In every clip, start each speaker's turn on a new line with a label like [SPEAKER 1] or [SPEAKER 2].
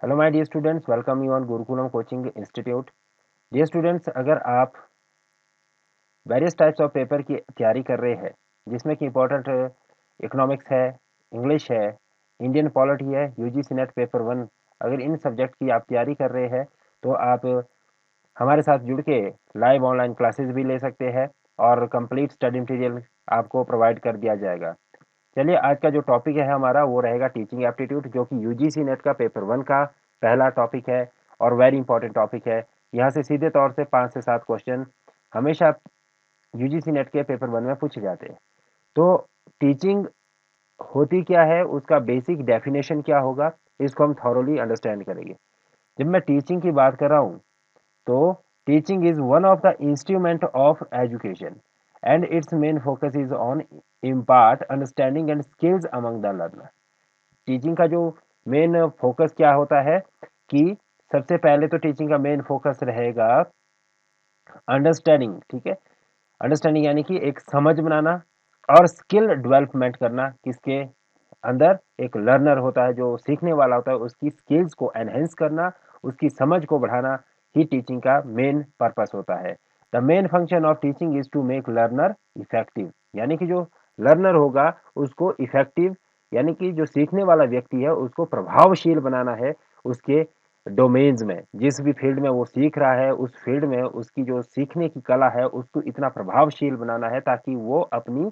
[SPEAKER 1] Hello my dear students, welcome you on Gurukulam coaching institute. Dear students, अगर आप various types of paper की तैयारी कर रहे हैं जिसमें कि इंपॉर्टेंट इकोनॉमिक्स है, इंग्लिश है, इंडियन पॉलिटी है, यूजीसी नेट पेपर वन, अगर इन सब्जेक्ट की आप तैयारी कर रहे हैं तो आप हमारे साथ जुड़ के लाइव ऑनलाइन क्लासेस भी ले सकते हैं और कंप्लीट स्टडी मटेरियल आपको प्रोवाइड कर दिया जाएगा। चलिए, आज का जो टॉपिक है हमारा वो रहेगा टीचिंग एप्टीट्यूड, जो कि यूजीसी नेट का पेपर वन का पहला टॉपिक है और वेरी इंपॉर्टेंट टॉपिक है। यहाँ से सीधे तौर से 5 से 7 क्वेश्चन हमेशा यूजीसी नेट के पेपर वन में पूछे जाते हैं। तो टीचिंग होती क्या है, उसका बेसिक डेफिनेशन क्या होगा, इसको हम थॉरोली अंडरस्टैंड करेंगे। जब मैं टीचिंग की बात कर रहा हूँ तो teaching is one of the instrument of education and its main focus is on impart understanding and skills among the learner। Teaching का जो मेन फोकस क्या होता है कि सबसे पहले तो टीचिंग का मेन फोकस रहेगा अंडरस्टैंडिंग। ठीक है, अंडरस्टैंडिंग यानी कि एक समझ बनाना और स्किल डेवलपमेंट करना। किसके अंदर? एक लर्नर होता है जो सीखने वाला होता है, उसकी स्किल्स को एनहेंस करना, उसकी समझ को बढ़ाना ही टीचिंग का मेन पर्पस होता है। The main function of teaching is to make learner effective, यानी कि जो लर्नर होगा उसको इफेक्टिव, यानी कि जो सीखने वाला व्यक्ति है उसको प्रभावशील बनाना है। उसके डोमेन्स में, जिस भी फील्ड में वो सीख रहा है, उस फील्ड में उसकी जो सीखने की कला है उसको इतना प्रभावशील बनाना है ताकि वो अपनी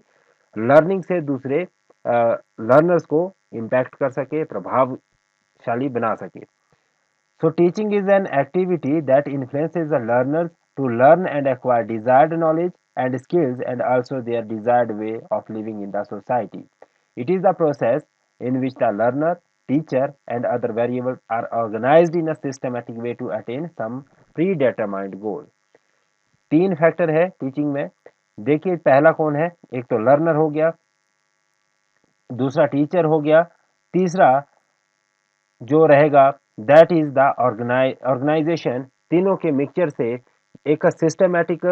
[SPEAKER 1] लर्निंग से दूसरे लर्नर्स को इम्पैक्ट कर सके, प्रभावशाली बना सके। So teaching is an activity that influences the learners to learn and acquire desired knowledge and skills and also their desired way of living in the society. It is the process in which the learner, teacher and other variables are organized in a systematic way to attain some predetermined goal। 3 factor है teaching में। देखिए, पहला कौन है? एक तो learner हो गया, दूसरा टीचर हो गया, तीसरा जो रहेगा दैट इज द ऑर्गेनाइजेशन। तीनों के मिक्सचर से एक सिस्टमेटिक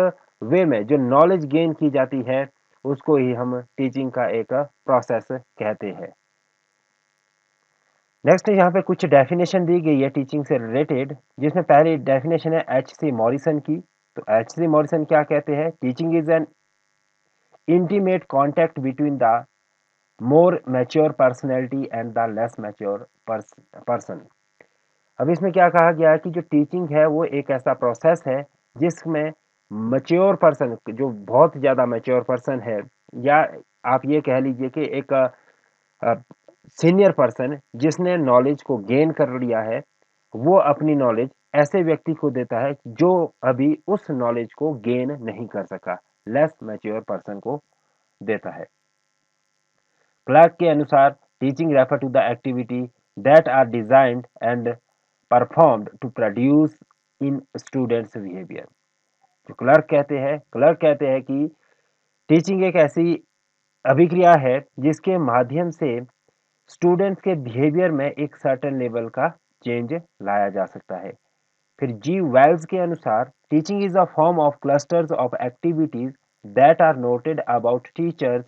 [SPEAKER 1] वे में जो नॉलेज गेन की जाती है उसको ही हम टीचिंग का एक प्रोसेस कहते हैं। नेक्स्ट यहाँ पे कुछ डेफिनेशन दी गई है टीचिंग से रिलेटेड, जिसमें पहली डेफिनेशन है एच सी मॉरिसन की। तो एच सी मॉरिसन क्या कहते हैं? Teaching is N intimate contact between the more mature personality and the less mature person. अब इसमें क्या कहा गया है कि जो टीचिंग है वो एक ऐसा प्रोसेस है जिसमें मैच्योर पर्सन, जो बहुत ज़्यादा मैच्योर पर्सन है, या आप ये कह लीजिए कि एक सीनियर पर्सन जिसने नॉलेज को गेन कर लिया है, वो अपनी नॉलेज ऐसे व्यक्ति को देता है जो अभी उस नॉलेज को गेन नहीं कर सका, लेस मैच्योर पर्सन को देता है। क्लार्क के अनुसार teaching refer to the activity that are designed and performed to produce in students behaviour. जो क्लर्क कहते हैं कि टीचिंग एक ऐसी अभिक्रिया है जिसके माध्यम से स्टूडेंट्स के बिहेवियर में एक सर्टेन लेवल का चेंज लाया जा सकता है। फिर जी वेल्स के अनुसार teaching is a form of clusters of activities that are noted about teachers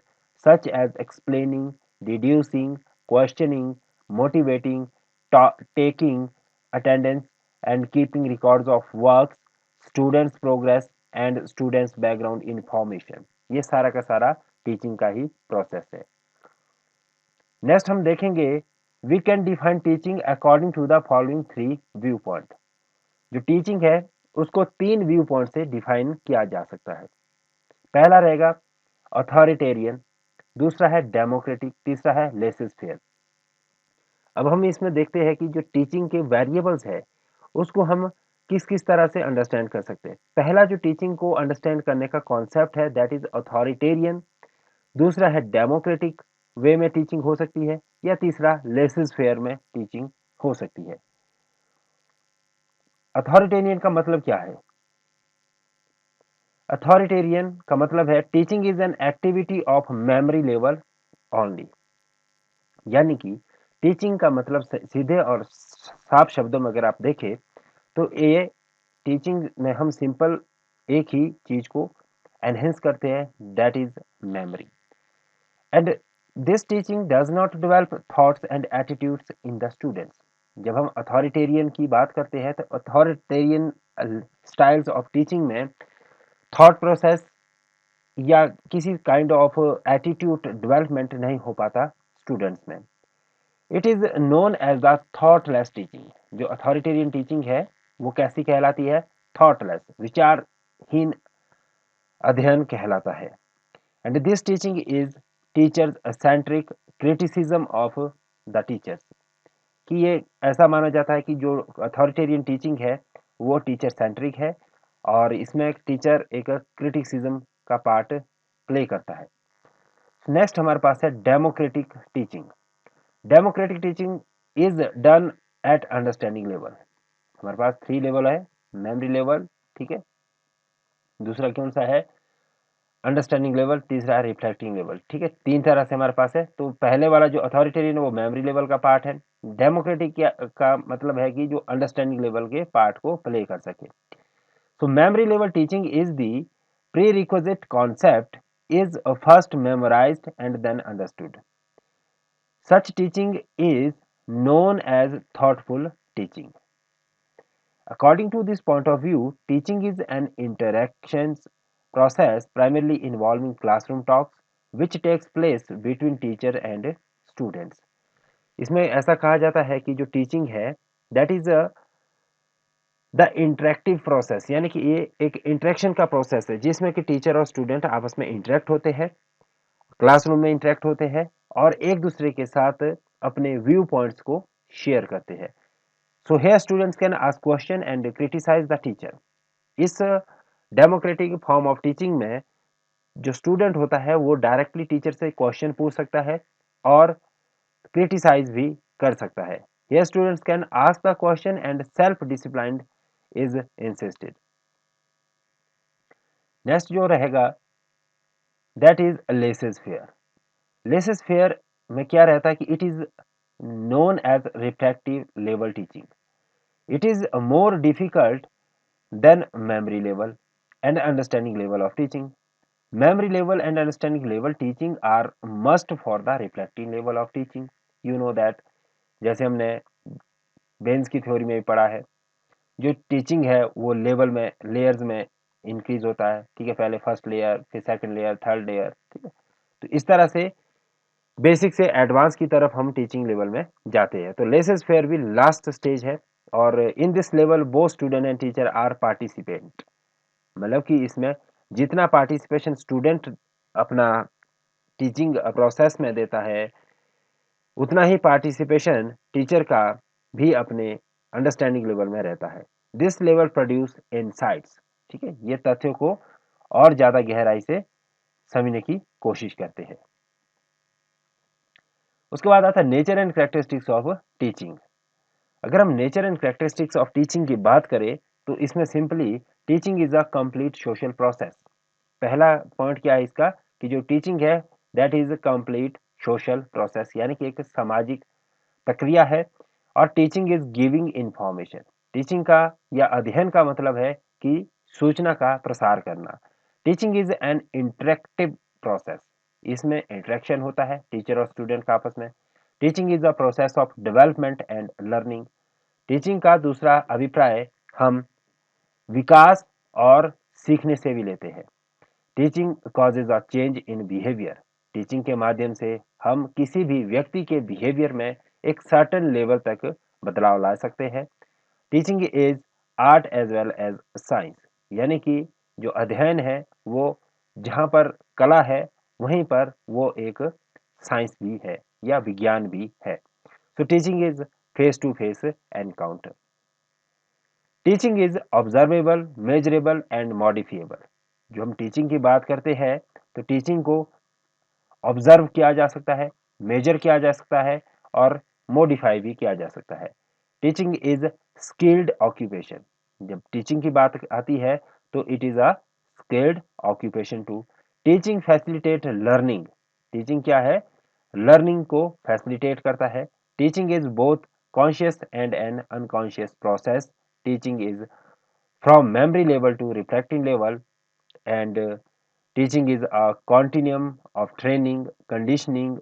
[SPEAKER 1] such as explaining, deducing, questioning, motivating, taking attendance and keeping records of works, students progress and students background information। ये सारा का सारा teaching का ही process है। Next हम देखेंगे, we can define teaching according to the following 3 view point. जो teaching है उसको 3 व्यू पॉइंट से डिफाइन किया जा सकता है। पहला रहेगा अथॉरिटेरियन, दूसरा है डेमोक्रेटिक, तीसरा है लेसिस फेयर। अब हम इसमें देखते हैं कि जो टीचिंग के वेरिएबल्स है उसको हम किस किस तरह से अंडरस्टैंड कर सकते हैं। पहला जो टीचिंग को अंडरस्टैंड करने का कॉन्सेप्ट है दैट इज अथॉरिटेरियन, दूसरा है डेमोक्रेटिक वे में टीचिंग हो सकती है, या तीसरा लेसिस फेयर में टीचिंग हो सकती है। अथॉरिटेरियन का मतलब क्या है? अथॉरिटेरियन का मतलब है teaching is an activity of memory level only, यानी कि टीचिंग का मतलब सीधे और साफ शब्दों में अगर आप देखें तो ये टीचिंग में हम सिंपल एक ही चीज को एनहेंस करते हैं, that is memory. And this teaching does not develop thoughts and attitudes in the students. जब हम अथॉरिटेरियन की बात करते हैं तो अथॉरिटेरियन स्टाइल्स ऑफ टीचिंग में थॉट प्रोसेस या किसी काइंड ऑफ एटीट्यूड डेवलपमेंट नहीं हो पाता स्टूडेंट्स में। It is known as the thoughtless teaching. जो अथॉरिटेरियन टीचिंग है वो कैसी कहलाती है? थॉटलेस, विचारहीन अध्ययन कहलाता है। And this teaching is teachers centric criticism of the teachers. कि ये ऐसा माना जाता है कि जो अथॉरिटेरियन टीचिंग है वो टीचर सेंट्रिक है और इसमें टीचर एक क्रिटिसिज्म का पार्ट प्ले करता है। नेक्स्ट हमारे पास है democratic teaching. Democratic teaching is done at understanding level. हमारे पास 3 लेवल है, मेमोरी लेवल, ठीक है, दूसरा कौन सा है? अंडरस्टैंडिंग लेवल, तीसरा है रिफ्लेक्टिंग लेवल, ठीक है। 3 तरह से हमारे पास है। तो पहले वाला जो अथॉरिटेरियन है वो मेमोरी लेवल का पार्ट है। डेमोक्रेटिक का मतलब है कि जो अंडरस्टैंडिंग लेवल के पार्ट को प्ले कर सके। So memory level teaching is the prerequisite concept is first memorized and then understood. Such teaching is known as thoughtful teaching. According to this point of view, teaching is an interactions process primarily involving classroom talks which takes place between teacher and students. इसमें ऐसा कहा जाता है कि जो teaching है that is the interactive process, यानी कि ये एक इंटरेक्शन का प्रोसेस है जिसमें कि टीचर और स्टूडेंट आपस में इंटरेक्ट होते हैं, क्लासरूम में इंटरेक्ट होते हैं और एक दूसरे के साथ अपने व्यू पॉइंट्स को शेयर करते हैं। So here students can ask question and criticise the teacher. इस डेमोक्रेटिक फॉर्म ऑफ टीचिंग में जो स्टूडेंट होता है वो डायरेक्टली टीचर से क्वेश्चन पूछ सकता है और क्रिटिसाइज भी कर सकता है। Here students can ask the question and self discipline is insisted. Next जो रहेगा that is laissez faire. Laissez faire में क्या रहता है कि it is known as reflective level teaching. It is more difficult than memory level and understanding level of teaching. Memory level and understanding level teaching are must for the reflective level of teaching. You know that, जैसे हमने बेंस की theory में भी पढ़ा है, जो teaching है वो लेवल में, लेयर्स में इंक्रीज होता है, ठीक है। पहले फर्स्ट लेयर, फिर सेकंड लेयर, थर्ड लेयर, ठीक है। तो इस तरह से बेसिक से एडवांस की तरफ हम टीचिंग लेवल में जाते हैं। तो लेसेस फेयर भी लास्ट स्टेज है और in this level both student and teacher are participant. मतलब कि इसमें जितना पार्टिसिपेशन स्टूडेंट अपना टीचिंग प्रोसेस में देता है उतना ही पार्टिसिपेशन टीचर का भी अपने अंडरस्टैंडिंग लेवल में रहता है। दिस लेवल प्रोड्यूस इनसाइट्स, ठीक है, ये तथ्यों को और ज्यादा गहराई से समझने की कोशिश करते हैं। उसके बाद आता है nature and characteristics of teaching. अगर हम nature and characteristics of teaching की बात करें तो इसमें simply teaching is a complete social process. पहला पॉइंट क्या है इसका कि जो टीचिंग है that is a complete social process, यानी कि एक सामाजिक प्रक्रिया है। और teaching is giving information. Teaching का या अध्ययन का मतलब है कि सूचना का प्रसार करना। Teaching is N interactive process. इसमें इंटरेक्शन होता है टीचर और स्टूडेंट का आपस में। Teaching is a process of development and learning. Teaching का दूसरा अभिप्राय हम विकास और सीखने से भी लेते हैं। Teaching causes a change in behaviour. Teaching के माध्यम से हम किसी भी व्यक्ति के बिहेवियर में एक सर्टेन लेवल तक बदलाव ला सकते हैं। Teaching is art as well as science, यानी कि जो अध्ययन है वो जहाँ पर कला है वहीं पर वो एक साइंस भी है या विज्ञान भी है। So teaching is face to face encounter. Teaching is observable, measurable and modifiable. जो हम टीचिंग की बात करते हैं तो टीचिंग को ऑब्जर्व किया जा सकता है, मेजर किया जा सकता है और मॉडिफाई भी किया जा सकता है। Teaching is skilled occupation. जब टीचिंग की बात आती है तो it is a skilled occupation too. Teaching facilitate learning. Teaching क्या है? लर्निंग को फैसिलिटेट करता है। Teaching is both conscious and an unconscious process. Teaching is from memory level to reflecting level, and teaching is a continuum of training, conditioning,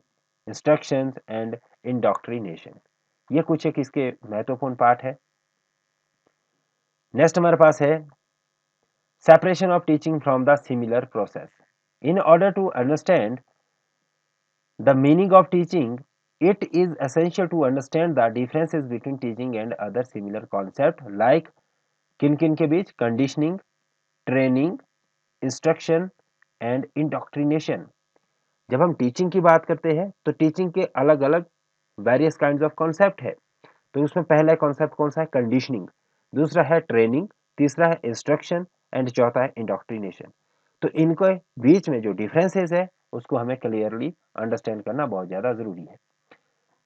[SPEAKER 1] instructions and indoctrination. ये कुछ एक इसके महत्वपूर्ण पार्ट है। नेक्स्ट हमारे पास है separation of teaching from the similar process. In order to understand the meaning of teaching, it is essential to understand the differences between teaching and other similar concepts like किन किन के बीच conditioning, training, instruction and indoctrination. जब हम teaching की बात करते हैं तो टीचिंग के अलग अलग वेरियस काइंड्स ऑफ कॉन्सेप्ट है। तो उसमें पहला कॉन्सेप्ट कौन सा है? कंडीशनिंग, दूसरा है ट्रेनिंग, तीसरा है इंस्ट्रक्शन एंड चौथा है इंडोक्ट्रिनेशन। तो इनके बीच में जो डिफरेंसेस है उसको हमें क्लियरली अंडरस्टैंड करना बहुत ज़्यादा ज़रूरी है।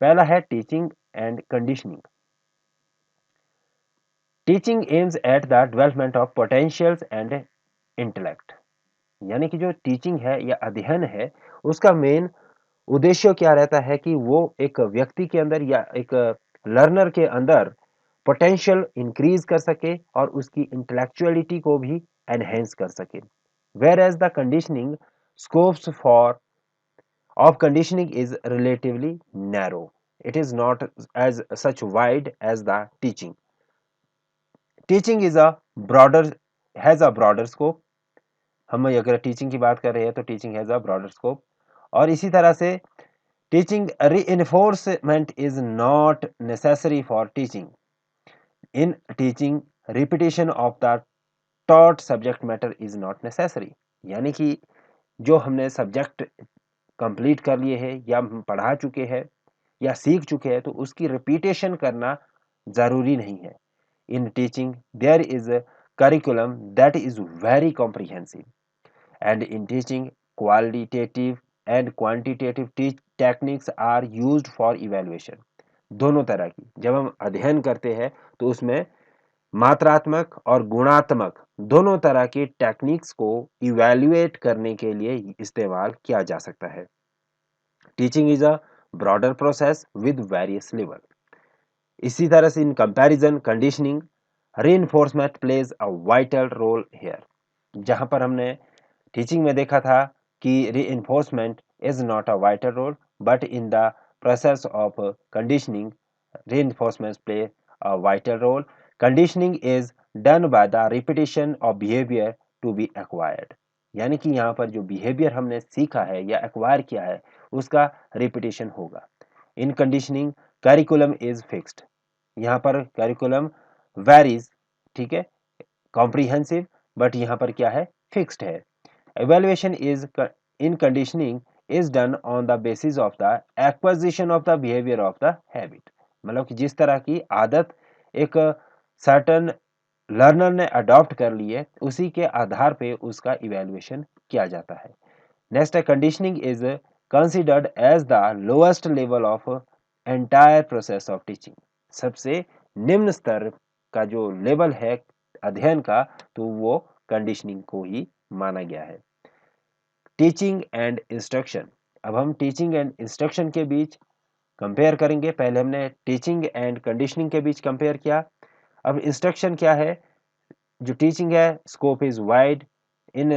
[SPEAKER 1] पहला है teaching and conditioning. Teaching aims at the development of potentials and intellect, यानी कि जो टीचिंग है या अध्ययन है उसका मेन उद्देश्य क्या रहता है कि वो एक व्यक्ति के अंदर या एक लर्नर के अंदर पोटेंशियल इंक्रीज कर सके और उसकी इंटेलेक्चुअलिटी को भी एनहेंस कर सके। Where as the conditioning scopes for of conditioning is relatively narrow, it is not as such wide as the teaching. Teaching is a broader has a broader scope. हम अगर टीचिंग की बात कर रहे हैं तो teaching has a broader scope. और इसी तरह से teaching reinforcement is not necessary for teaching. In teaching, repetition of the taught subject matter is not necessary. यानी कि जो हमने सब्जेक्ट कंप्लीट कर लिए हैं या हम पढ़ा चुके हैं या सीख चुके हैं तो उसकी रिपीटेशन करना ज़रूरी नहीं है। In teaching, there is a curriculum that is very comprehensive. And in teaching, qualitative and quantitative techniques are used for evaluation. दोनों तरह की जब हम अध्ययन करते हैं तो उसमें मात्रात्मक और गुणात्मक दोनों तरह के टेक्निक्स को इवैल्यूएट करने के लिए इस्तेमाल किया जा सकता है। Teaching is a broader process with various level. इसी तरह से in comparison conditioning reinforcement plays a vital role here. जहां पर हमने टीचिंग में देखा था कि reinforcement is not a vital role, but in the process of conditioning, reinforcements play a vital role. Conditioning is done by the repetition of behavior to be acquired. यानी कि यहाँ पर जो बिहेवियर हमने सीखा है या एक्वायर किया है उसका रिपीटेशन होगा। इन कंडीशनिंग करिकुलम इज फिक्स्ड। यहाँ पर करिकुलम वेरीज, ठीक है, कॉम्प्रिहेंसिव, बट यहाँ पर क्या है? फिक्स्ड है। Evaluation is in conditioning is done on the basis of the acquisition of the behavior of the habit. मतलब कि जिस तरह की आदत एक सर्टन लर्नर ने अडॉप्ट कर ली है उसी के आधार पे उसका इवेल्युएशन किया जाता है। नेक्स्ट है conditioning is considered as the lowest level of entire process of teaching. सबसे निम्न स्तर का जो लेवल है अध्ययन का तो वो कंडीशनिंग को ही माना गया है। Teaching and instruction. अब हम टीचिंग एंड इंस्ट्रक्शन के बीच कंपेयर करेंगे। पहले हमने टीचिंग एंड कंडीशनिंग के बीच कंपेयर किया। अब इंस्ट्रक्शन क्या है? जो टीचिंग है scope is wide, in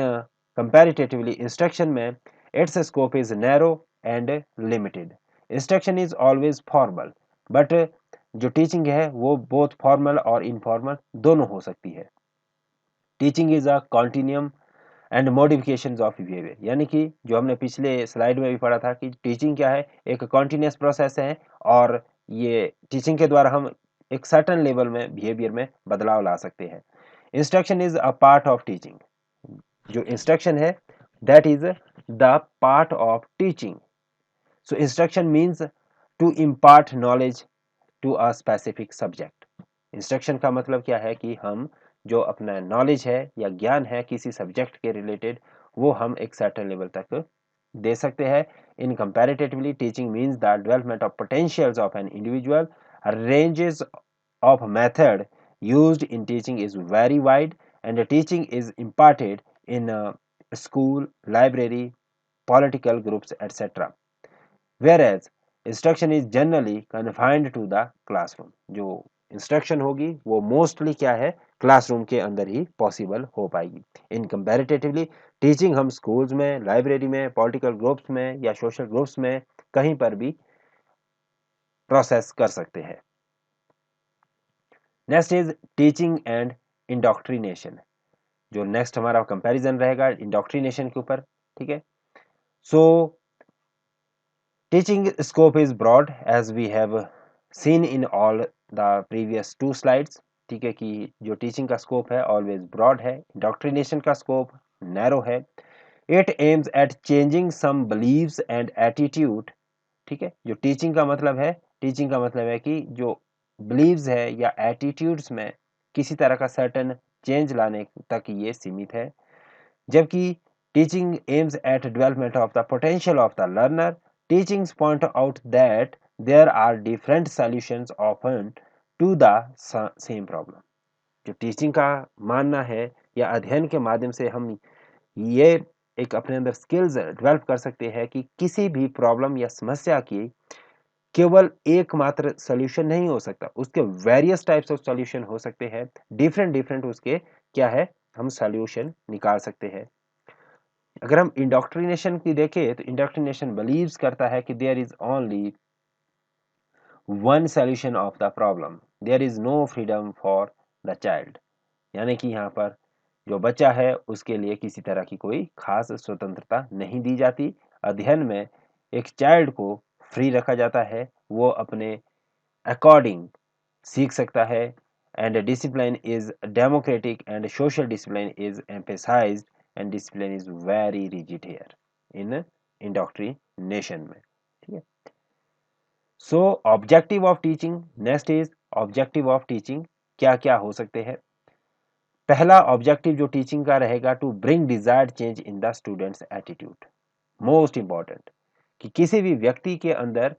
[SPEAKER 1] comparatively instruction में its scope is narrow and limited. Instruction is always formal, but जो टीचिंग है वो बोथ फॉर्मल और इनफॉर्मल दोनों हो सकती है। Teaching is a continuum and modifications of behaviour, यानी कि जो हमने पिछले स्लाइड में भी पढ़ा था कि टीचिंग क्या है? एक कॉन्टिन्यूस प्रोसेस है और ये टीचिंग के द्वारा हम एक सर्टेन लेवल में बिहेवियर में बदलाव ला सकते हैं। Instruction is a part of teaching. जो इंस्ट्रक्शन है that is the part of teaching. So instruction means to impart knowledge to a specific subject. इंस्ट्रक्शन का मतलब क्या है कि हम जो अपना नॉलेज है या ज्ञान है किसी सब्जेक्ट के रिलेटेड वो हम एक सर्टेन लेवल तक दे सकते हैं। In comparatively teaching means the development of potentials of an individual. Ranges of method used in teaching is very wide and the teaching is imparted in a school, library, political groups, etc. Whereas instruction is generally confined to the classroom. जो instruction होगी वो mostly क्या है? Classroom के अंदर ही possible हो पाएगी। इन comparatively teaching हम स्कूल्स में, लाइब्रेरी में, पॉलिटिकल ग्रुप्स में या सोशल ग्रुप्स में कहीं पर भी प्रोसेस कर सकते हैं। Next is teaching and indoctrination. जो नेक्स्ट हमारा कंपैरिजन रहेगा इंडोक्ट्रिनेशन के ऊपर, ठीक है। So teaching scope is broad as we have seen in all the previous 2 slides, ठीक है, कि जो टीचिंग का स्कोप है ऑलवेज ब्रॉड है, इंडोक्ट्रिनेशन का स्कोप नैरो है। It aims at changing some beliefs and attitude, ठीक है। जो टीचिंग का मतलब है, टीचिंग का मतलब है कि जो बिलीव्स है या एटीट्यूड्स में किसी तरह का सर्टेन चेंज लाने तक ये सीमित है। जबकि teaching aims at development of the potential of the learner, teachings point out that there are different solutions often to the same problem. जो टीचिंग का मानना है या अध्ययन के माध्यम से हम ये एक अपने अंदर स्किल्स डेवलप कर सकते हैं कि किसी भी प्रॉब्लम या समस्या की केवल एकमात्र सॉल्यूशन नहीं हो सकता, उसके वेरियस टाइप्स ऑफ सॉल्यूशन हो सकते हैं, डिफरेंट डिफरेंट उसके क्या है, हम सॉल्यूशन निकाल सकते हैं। अगर हम इंडोक्ट्रिनेशन की देखें तो इंडोक्ट्रिनेशन बिलीव्स करता है कि there is only one solution of the problem, there is no freedom for the child. यानी कि यहाँ पर जो बच्चा है उसके लिए किसी तरह की कोई खास स्वतंत्रता नहीं दी जाती। अध्ययन में एक चाइल्ड को फ्री रखा जाता है, वो अपने अकॉर्डिंग सीख सकता है। And discipline is democratic and social discipline is emphasised and discipline is very rigid here in indoctrination में, ठीक है। सो objective of teaching, next is objective of teaching, क्या क्या हो सकते हैं। पहला ऑब्जेक्टिव जो टीचिंग का रहेगा, to bring desired change in the students attitude. Most important कि किसी भी व्यक्ति के अंदर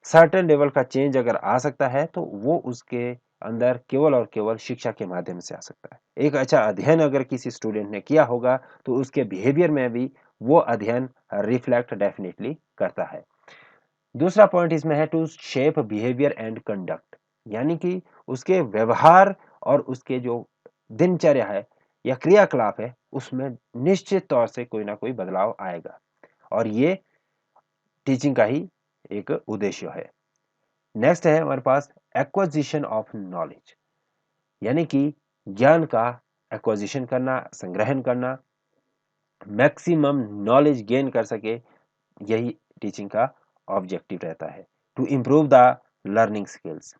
[SPEAKER 1] सर्टेन लेवल का चेंज अगर आ सकता है तो वो उसके अंदर केवल और केवल शिक्षा के माध्यम से आ सकता है। एक अच्छा अध्ययन अगर किसी स्टूडेंट ने किया होगा तो उसके बिहेवियर में भी वो अध्ययन रिफ्लेक्ट डेफिनेटली करता है। दूसरा पॉइंट इसमें है to shape behaviour and conduct, यानी कि उसके व्यवहार और उसके जो दिनचर्या है या क्रियाकलाप है उसमें निश्चित तौर से कोई ना कोई बदलाव आएगा, और ये टीचिंग का ही एक उद्देश्य है। नेक्स्ट है हमारे पास एक्विजिशन ऑफ नॉलेज, यानी कि ज्ञान का एक्विजिशन करना, संग्रहण करना, मैक्सिमम नॉलेज गेन कर सके, यही टीचिंग का ऑब्जेक्टिव रहता है। To improve the learning skills,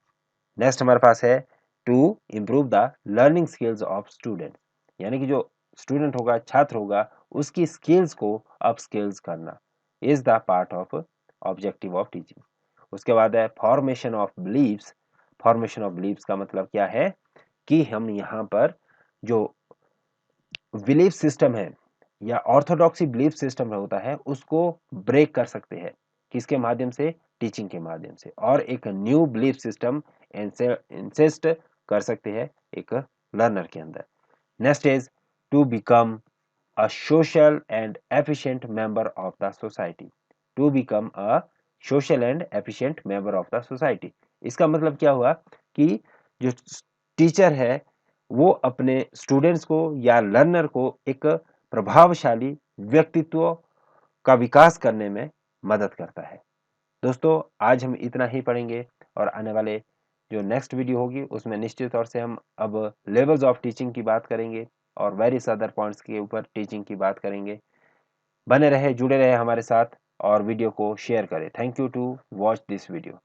[SPEAKER 1] next हमारे पास है to improve the learning skills of student, यानी कि जो स्टूडेंट होगा, छात्र होगा, उसकी स्किल्स को अप स्किल्स करना is the part of objective of teaching. उसके बाद है formation of beliefs. Formation of beliefs का मतलब क्या है कि हम यहाँ पर जो बिलीफ सिस्टम है या ऑर्थोडॉक्सी बिलीफ सिस्टम होता है उसको ब्रेक कर सकते हैं, किसके माध्यम से, टीचिंग के माध्यम से, और एक न्यू बिलीफ सिस्टम इंसिस्ट कर सकते हैं एक लर्नर के अंदर। Next is to become a social and efficient member of the society. To become a social and efficient member of the society, इसका मतलब क्या हुआ कि जो टीचर है वो अपने स्टूडेंट्स को या लर्नर को एक प्रभावशाली व्यक्तित्व का विकास करने में मदद करता है। दोस्तों आज हम इतना ही पढ़ेंगे, और आने वाले जो नेक्स्ट वीडियो होगी उसमें निश्चित तौर से हम अब लेवल्स ऑफ टीचिंग की बात करेंगे और वेरियस अदर पॉइंट्स के ऊपर टीचिंग की बात करेंगे। बने रहे, जुड़े रहे हमारे साथ और वीडियो को शेयर करें। Thank you to watch this video.